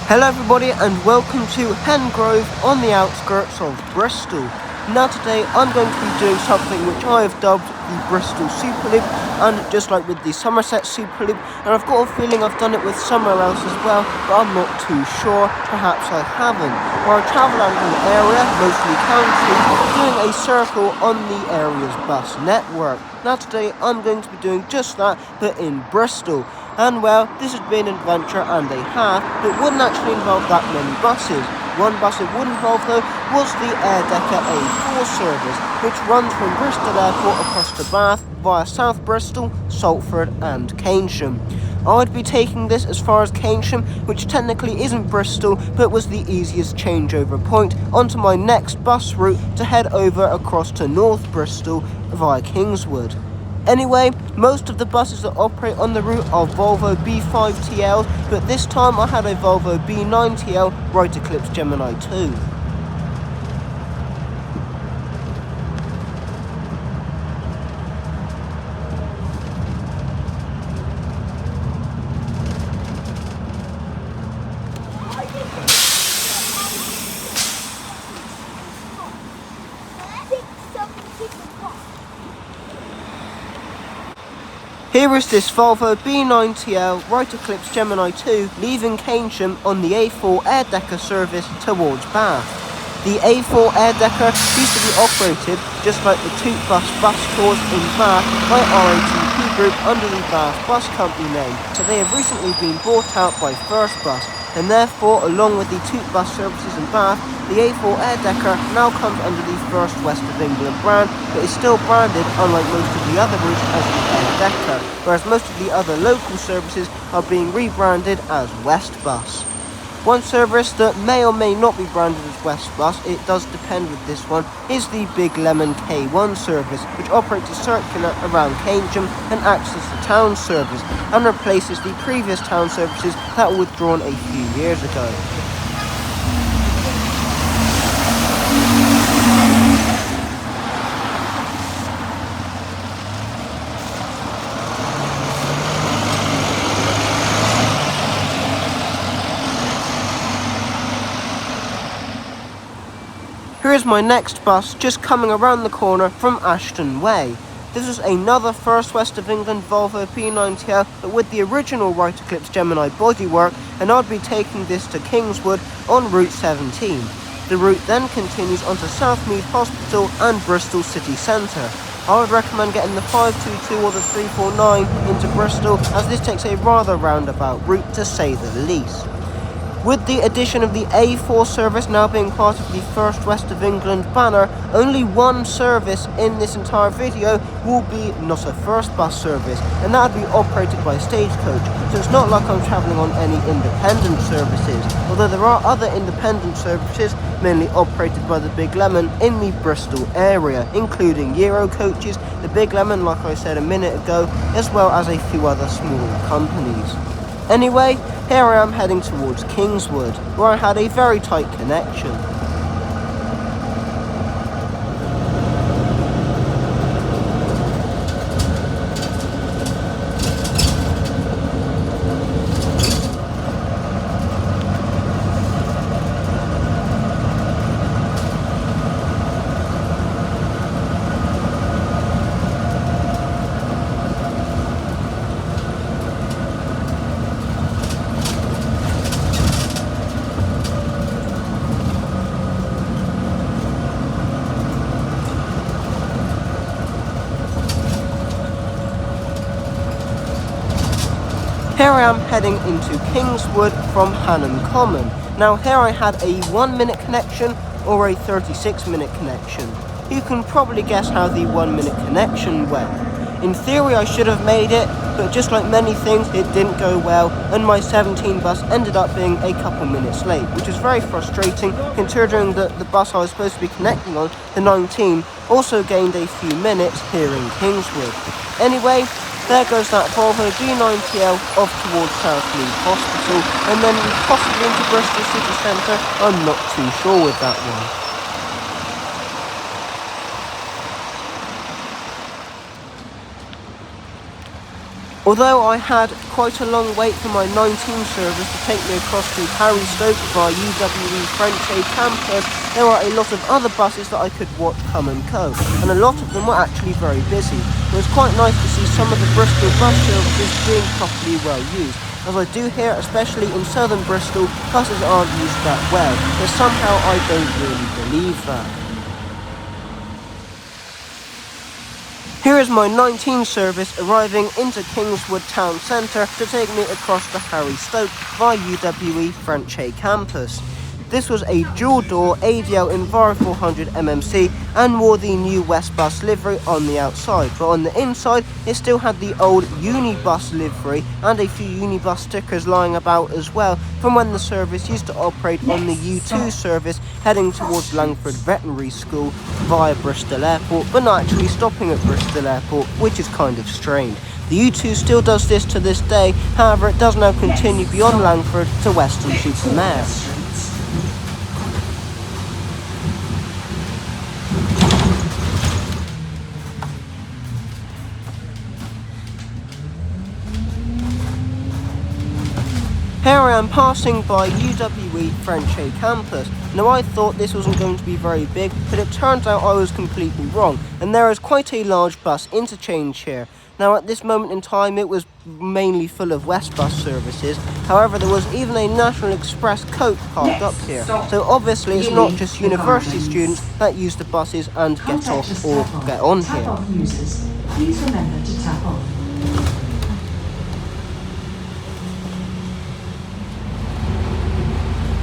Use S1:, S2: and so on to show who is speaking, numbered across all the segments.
S1: Hello everybody and welcome to Hengrove on the outskirts of Bristol. Now today I'm going to be doing something which I have dubbed the Bristol Super Loop, and just like with the Somerset Super Loop, and I've got a feeling I've done it with somewhere else as well, but I'm not too sure, perhaps I haven't, where I travel out of an area, mostly country, doing a circle on the area's bus network. Now today I'm going to be doing just that, but in Bristol. And well, this has been an adventure and a half that wouldn't actually involve that many buses. One bus it would involve though was the Airdecker A4 service, which runs from Bristol Airport across to Bath via South Bristol, Salford and Keynsham. I'd be taking this as far as Keynsham, which technically isn't Bristol, but was the easiest changeover point onto my next bus route to head over across to North Bristol via Kingswood. Anyway, most of the buses that operate on the route are Volvo B5TLs, but this time I had a Volvo B9TL Right Eclipse Gemini 2. Here is this Volvo B9TL Right Eclipse Gemini 2 leaving Keynsham on the A4 Airdecker service towards Bath. The A4 Airdecker used to be operated, just like the Toot bus tours in Bath, by RATP Group under the Bath Bus Company name, but they have recently been bought out by First Bus, and therefore, along with the Toot bus services in Bath, the A4 Airdecker now comes under the First West of England brand, but is still branded, unlike most of the other routes, as the Airdecker, whereas most of the other local services are being rebranded as West Bus. One service that may or may not be branded as West Bus, it does depend with this one, is the Big Lemon K1 service, which operates a circular around Keynsham and acts as the town service, and replaces the previous town services that were withdrawn a few years ago. Here is my next bus just coming around the corner from Ashton Way. This is another First West of England Volvo P9TL, but with the original Right Eclipse Gemini bodywork, and I'd be taking this to Kingswood on Route 17. The route then continues onto Southmead Hospital and Bristol City Centre. I would recommend getting the 522 or the 349 into Bristol, as this takes a rather roundabout route to say the least. With the addition of the A4 service now being part of the First West of England banner, only one service in this entire video will be not a First Bus service, and that would be operated by Stagecoach, so it's not like I'm travelling on any independent services, although there are other independent services, mainly operated by the Big Lemon in the Bristol area, including Euro coaches, the Big Lemon like I said a minute ago, as well as a few other smaller companies. Anyway, here I am heading towards Kingswood, where I had a very tight connection. Here I am heading into Kingswood from Hanham Common. Now here I had a 1-minute connection or a 36-minute connection. You can probably guess how the 1-minute connection went. In theory I should have made it, but just like many things it didn't go well, and my 17 bus ended up being a couple minutes late, which is very frustrating considering that the bus I was supposed to be connecting on, the 19, also gained a few minutes here in Kingswood. Anyway, there goes that Volvo B9TL off towards Southmead Hospital, and then possibly into Bristol City Centre. I'm not too sure with that one. Although I had quite a long wait for my 19 service to take me across to Harry Stoke via UWE French A campus, there were a lot of other buses that I could watch come and go, and a lot of them were actually very busy. It was quite nice to see some of the Bristol bus services being properly well used, as I do hear, especially in southern Bristol, buses aren't used that well, but somehow I don't really believe that. Here is my 19 service arriving into Kingswood Town Centre to take me across to Harry Stoke via UWE French A campus. This was a dual-door ADL Enviro 400 MMC and wore the new Westbus livery on the outside, but on the inside it still had the old Unibus livery and a few Unibus stickers lying about as well from when the service used to operate on the U2 service heading towards Langford Veterinary School via Bristol Airport, but not actually stopping at Bristol Airport, which is kind of strange. The U2 still does this to this day, however it does now continue beyond Langford to Weston-super-Mare. Here I am passing by UWE French A campus. Now I thought this wasn't going to be very big, but it turns out I was completely wrong, and there is quite a large bus interchange here. Now at this moment in time it was mainly full of Westbus services, however there was even a National Express coach parked up here. So obviously it's not just university students that use the buses and get off or get on here.
S2: Please remember to tap off.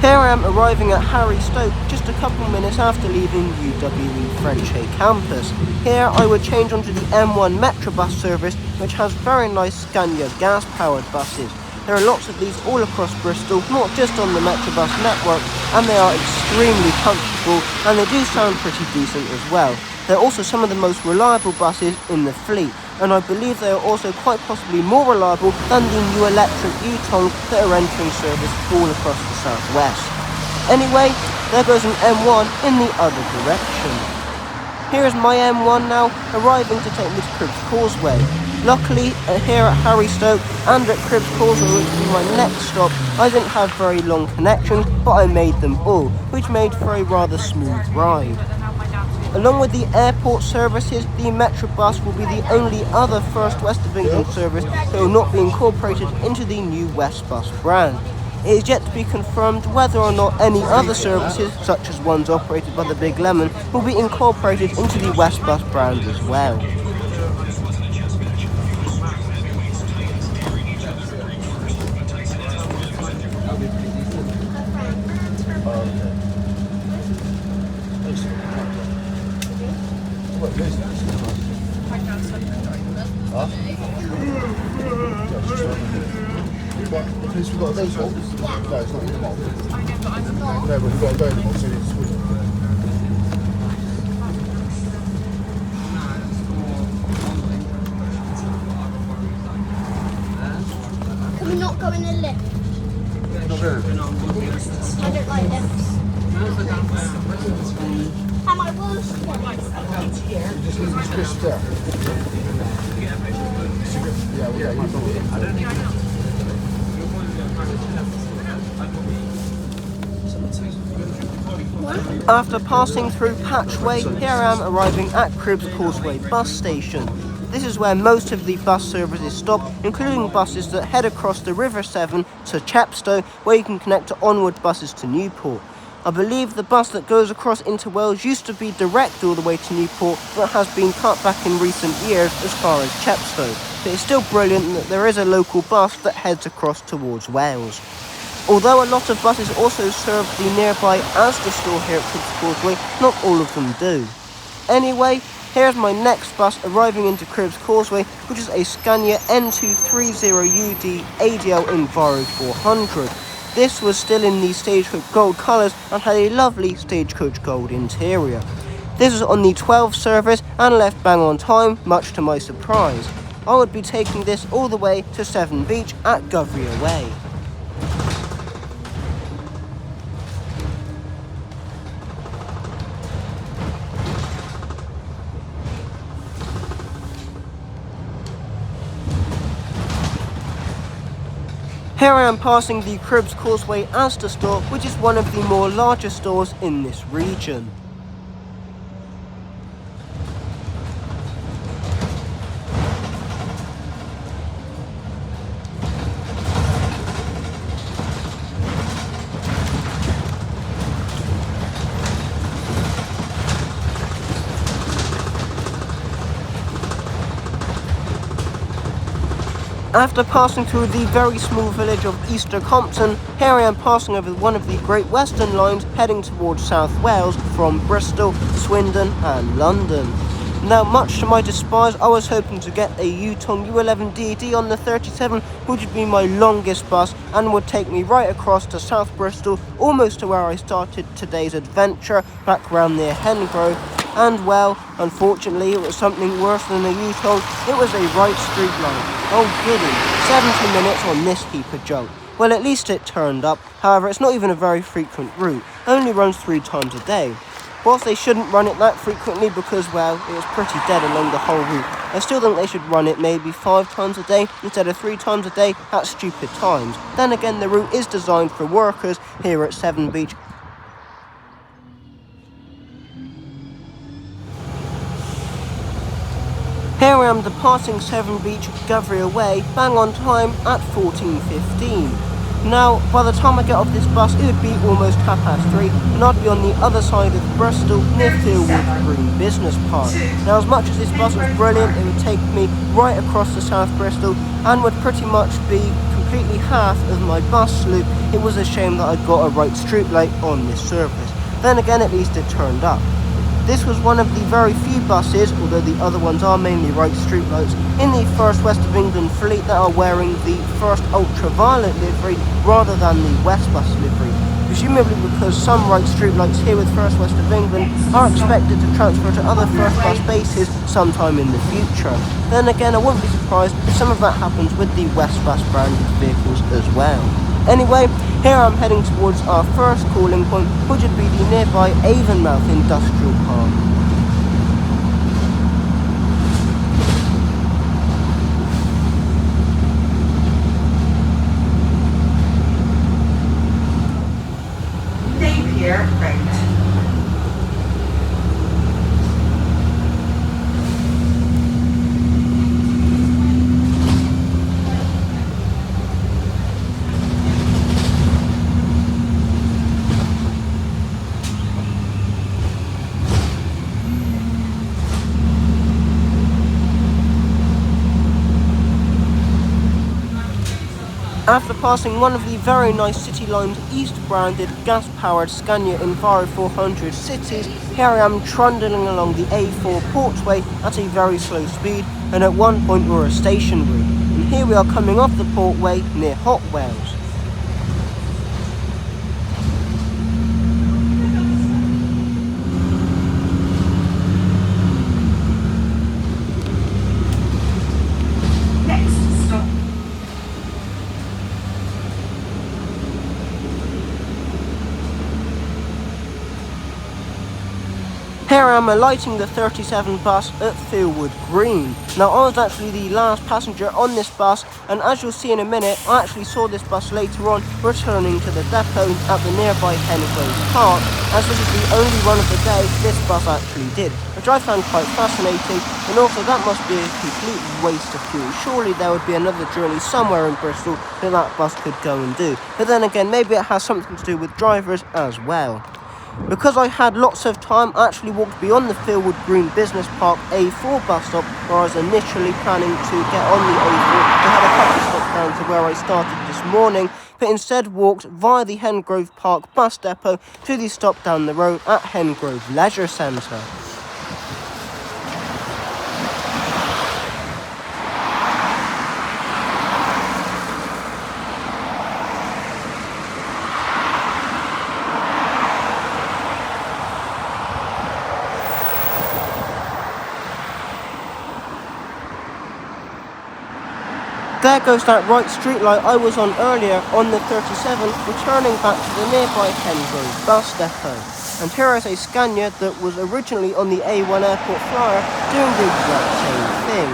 S1: Here I am arriving at Harry Stoke just a couple minutes after leaving UWE French A campus. Here I would change onto the M1 Metrobus service, which has very nice Scania gas-powered buses. There are lots of these all across Bristol, not just on the Metrobus network, and they are extremely comfortable and they do sound pretty decent as well. They're also some of the most reliable buses in the fleet, and I believe they are also quite possibly more reliable than the new electric Yutong that are entering service all across the southwest. Anyway, there goes an M1 in the other direction. Here is my M1 now, arriving to take me to Cribbs Causeway. Luckily, here at Harry Stoke and at Cribbs Causeway, which will be my next stop, I didn't have very long connections, but I made them all, which made for a rather smooth ride. Along with the airport services, the Metrobus will be the only other First West of England service that will not be incorporated into the new Westbus brand. It is yet to be confirmed whether or not any other services, such as ones operated by the Big Lemon, will be incorporated into the Westbus brand as well.
S3: Because we've got those ones. No, it's not in the mold. No, but we've got to go in the mold, so it's switch.
S4: Can we not go in a lift?
S3: Not very.
S4: I don't like lifts. And my worst one.
S3: You just leave this crisp there. Yeah, you don't.
S1: After passing through Patchway, here I am arriving at Cribbs Causeway bus station. This is where most of the bus services stop, including buses that head across the River Severn to Chepstow, where you can connect to onward buses to Newport. I believe the bus that goes across into Wales used to be direct all the way to Newport, but has been cut back in recent years as far as Chepstow. But it's still brilliant that there is a local bus that heads across towards Wales. Although a lot of buses also serve the nearby Asda store here at Cribbs Causeway, not all of them do. Anyway, here's my next bus arriving into Cribbs Causeway, which is a Scania N230UD ADL Enviro 400. This was still in the Stagecoach Gold colours and had a lovely Stagecoach Gold interior. This was on the 12 service and left bang on time, much to my surprise. I would be taking this all the way to Severn Beach at Govria Way. Here I am passing the Cribs Causeway Asda store, which is one of the more larger stores in this region. After passing through the very small village of Easter Compton, here I am passing over one of the Great Western lines heading towards South Wales from Bristol, Swindon and London. Now, much to my despise, I was hoping to get a Yutong U11DD on the 37, which would be my longest bus and would take me right across to South Bristol, almost to where I started today's adventure, back round near Hengrove. And well, unfortunately, it was something worse than a Yutong. It was a right street line. Oh goody, 70 minutes on this heap of junk. Well, at least it turned up. However, it's not even a very frequent route. It only runs 3 times a day. Whilst they shouldn't run it that frequently because, well, it was pretty dead along the whole route, I still think they should run it maybe 5 times a day instead of 3 times a day at stupid times. Then again, the route is designed for workers here at Severn Beach. Here I am departing Severn Beach, Govrier Way, bang on time at 14:15. Now, by the time I get off this bus, it would be almost 3:30, and I'd be on the other side of Bristol, near Fieldwood Green Business Park. Now, as much as this bus was brilliant, it would take me right across to South Bristol, and would pretty much be completely half of my bus loop. It was a shame that I'd got a right street light on this service. Then again, at least it turned up. This was one of the very few buses, although the other ones are mainly right streetlights, in the First West of England fleet that are wearing the First Ultraviolet livery rather than the West Bus livery. Presumably because some right streetlights here with First West of England are expected to transfer to other First Bus bases sometime in the future. Then again, I wouldn't be surprised if some of that happens with the West Bus branded vehicles as well. Anyway, here I'm heading towards our first calling point, which would be the nearby Avonmouth Industrial Park.
S2: Napier Road.
S1: After passing one of the very nice City Lines East branded gas-powered Scania Enviro 400 cities, here I am trundling along the A4 Portway at a very slow speed, and at one point we're a stationary. And here we are coming off the Portway near Hot Wells.
S2: Next stop.
S1: Here I am alighting the 37 bus at Fieldwood Green. Now, I was actually the last passenger on this bus, and as you'll see in a minute, I actually saw this bus later on returning to the depot at the nearby Hengrove Park, as this is the only run of the day this bus actually did, which I found quite fascinating, and also that must be a complete waste of fuel. Surely there would be another journey somewhere in Bristol that bus could go and do. But then again, maybe it has something to do with drivers as well. Because I had lots of time, I actually walked beyond the Fieldwood Green Business Park A4 bus stop where I was initially planning to get on the A4 to head a couple of stops down to where I started this morning, but instead walked via the Hengrove Park bus depot to the stop down the road at Hengrove Leisure Centre. There goes that right streetlight I was on earlier on the 37, returning back to the nearby Hengrove bus depot. And here is a Scania that was originally on the A1 airport flyer doing the exact same thing.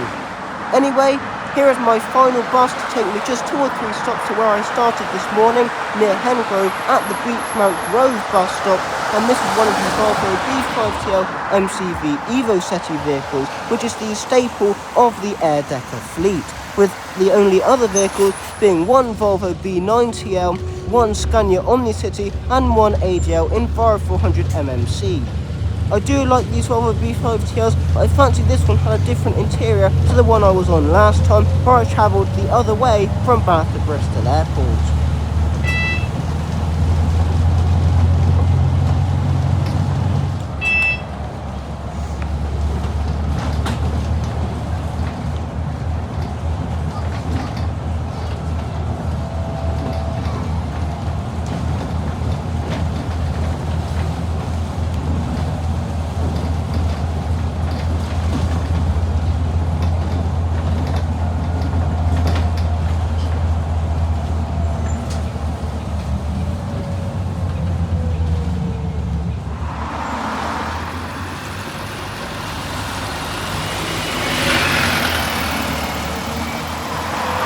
S1: Anyway, Here is my final bus to take me just 2 or 3 stops to where I started this morning, near Hengrove at the Beechmount Grove bus stop, and this is one of the Volvo B5TL MCV Evo SETI vehicles, which is the staple of the air-decker fleet, with the only other vehicles being one Volvo B9TL, one Scania Omnicity and one ADL Enviro 400 MMC. I do like these Volvo B5TLs, but I fancy this one had a different interior to the one I was on last time, where I travelled the other way from Bath to Bristol Airport.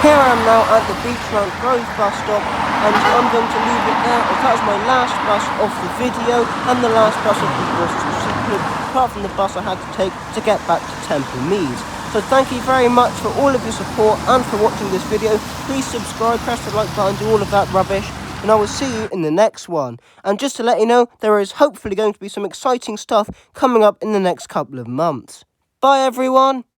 S1: Here I am now at the Beechmount Grove bus stop, and I'm going to leave it there, as that's my last bus of the video and the last bus of the Bristol Superloop, apart from the bus I had to take to get back to Temple Meads. So thank you very much for all of your support and for watching this video. Please subscribe, press the like button, do all of that rubbish, and I will see you in the next one. And just to let you know, there is hopefully going to be some exciting stuff coming up in the next couple of months. Bye everyone!